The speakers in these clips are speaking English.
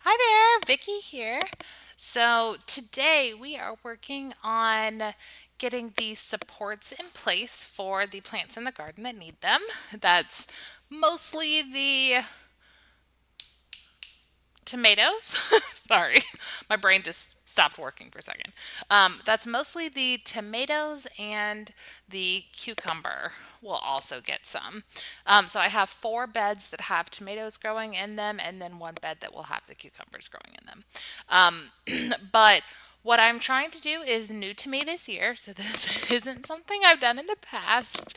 Hi there, Vicky here. So today we are working on getting the supports in place for the plants in the garden that need them. That's mostly the tomatoes. Sorry, my brain just stopped working for a second. That's mostly the tomatoes and the cucumber will also get some. So I have four beds that have tomatoes growing in them, and then one bed that will have the cucumbers growing in them. But what I'm trying to do is new to me this year, so this isn't something I've done in the past,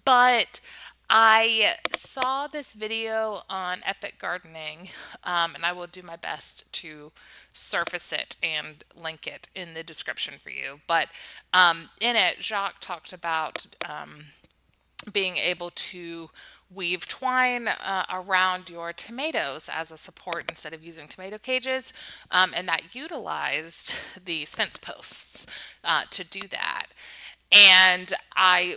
but I saw this video on Epic Gardening, and I will do my best to surface it and link it in the description for you. But in it, Jacques talked about being able to weave twine around your tomatoes as a support instead of using tomato cages, and that utilized these fence posts to do that. And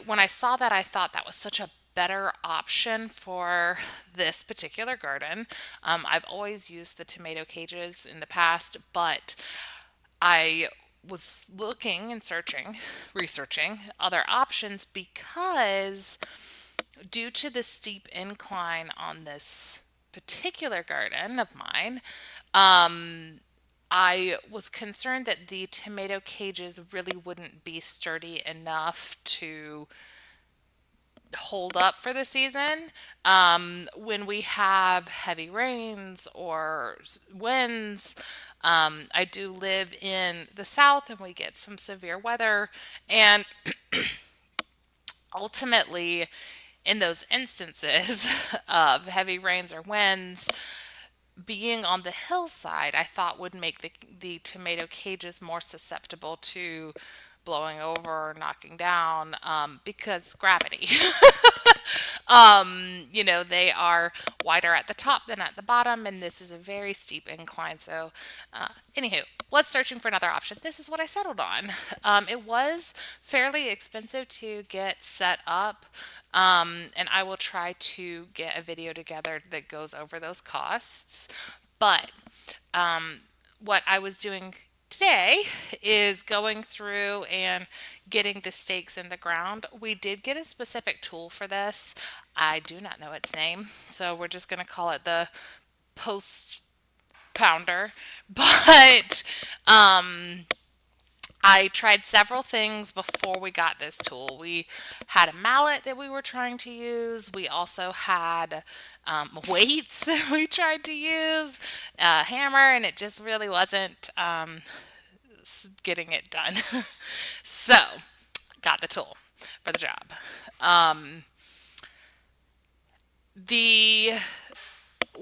when I saw that, I thought that was such a better option for this particular garden. I've always used the tomato cages in the past, but I was looking and researching other options because due to the steep incline on this particular garden of mine, I was concerned that the tomato cages really wouldn't be sturdy enough to hold up for the season when we have heavy rains or winds. I do live in the south and we get some severe weather, and ultimately, in those instances of heavy rains or winds, being on the hillside, I thought would make the tomato cages more susceptible to blowing over or knocking down because gravity. They are wider at the top than at the bottom, and this is a very steep incline. So, anywho, was searching for another option. This is what I settled on. It was fairly expensive to get set up, and I will try to get a video together that goes over those costs. But what I was doing today is going through and getting the stakes in the ground. We did get a specific tool for this. I do not know its name, so we're just going to call it the post pounder. But I tried several things before we got this tool. We had a mallet that we were trying to use. We also had weights that we tried to use, a hammer, and it just really wasn't getting it done. So, got the tool for the job. The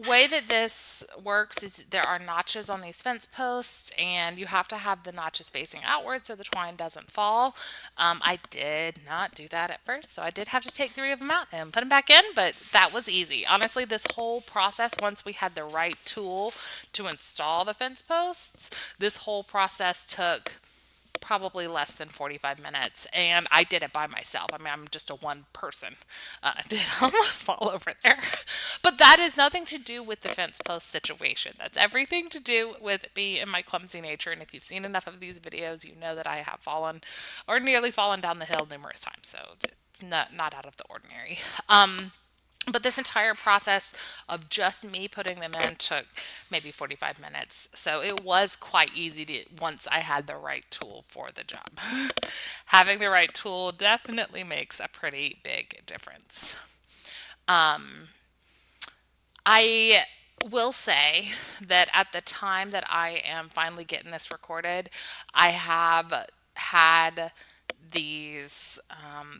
way that this works is there are notches on these fence posts, and you have to have the notches facing outward so the twine doesn't fall. I did not do that at first, so I did have to take three of them out and put them back in, but that was easy. Honestly, this whole process, once we had the right tool to install the fence posts, this whole process took probably less than 45 minutes, and I did it by myself. I mean, I'm just a one person. I did almost fall over there. But that is nothing to do with the fence post situation. That's everything to do with me and my clumsy nature. And if you've seen enough of these videos, you know that I have fallen or nearly fallen down the hill numerous times. So it's not out of the ordinary. But this entire process of just me putting them in took maybe 45 minutes. So it was quite easy to once I had the right tool for the job. Having the right tool definitely makes a pretty big difference. I will say that at the time that I am finally getting this recorded, I have had these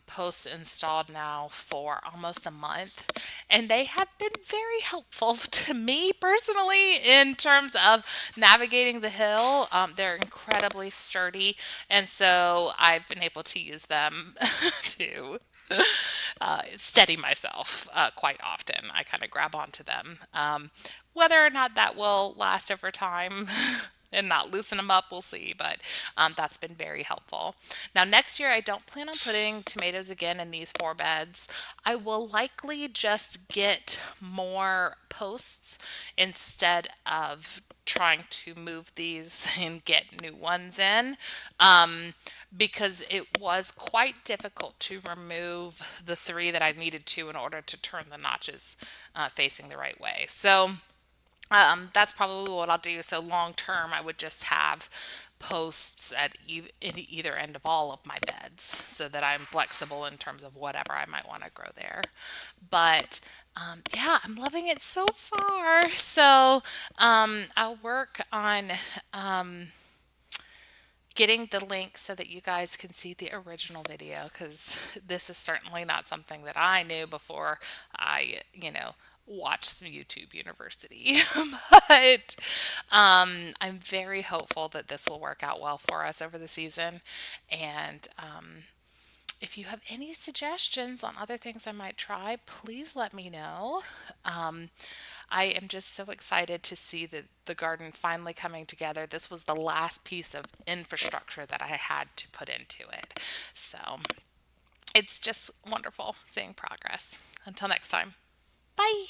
posts installed now for almost a month, and they have been very helpful to me personally in terms of navigating the hill. They're incredibly sturdy, and so I've been able to use them to steady myself quite often. I kind of grab onto them. Whether or not that will last over time and not loosen them up. We'll see, but that's been very helpful. Now, next year, I don't plan on putting tomatoes again in these 4 beds. I will likely just get more posts instead of trying to move these and get new ones in, because it was quite difficult to remove the 3 that I needed to in order to turn the notches facing the right way. So that's probably what I'll do. So long term, I would just have posts at in either end of all of my beds so that I'm flexible in terms of whatever I might want to grow there. But yeah, I'm loving it so far. So I'll work on getting the link so that you guys can see the original video, because this is certainly not something that I knew before I, watched some YouTube University. But I'm very hopeful that this will work out well for us over the season. And if you have any suggestions on other things I might try, please let me know. I am just so excited to see the garden finally coming together. This was the last piece of infrastructure that I had to put into it. So it's just wonderful seeing progress. Until next time, bye.